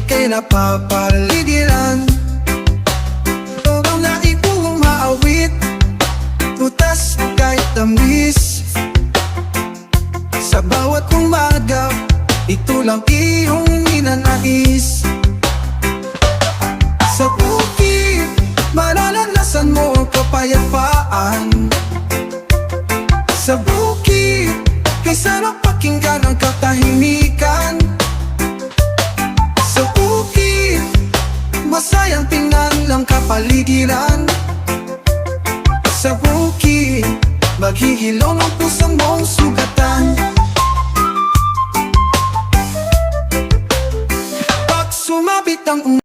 ika'y napapaligiran. Ang naipong maawit, butas kahit tamis. Sa bawat umaga, ito lang iyong ninanais. Sa bukid, mararanasan mo ang kapayapaan. Sa bukid, kay sarap pakinggan ang katahimikan. Sa bukid, masayang tingnan lang kapaligiran. Sa bukid, maghihilom ang puso mong sugatan. Pag sumabit ang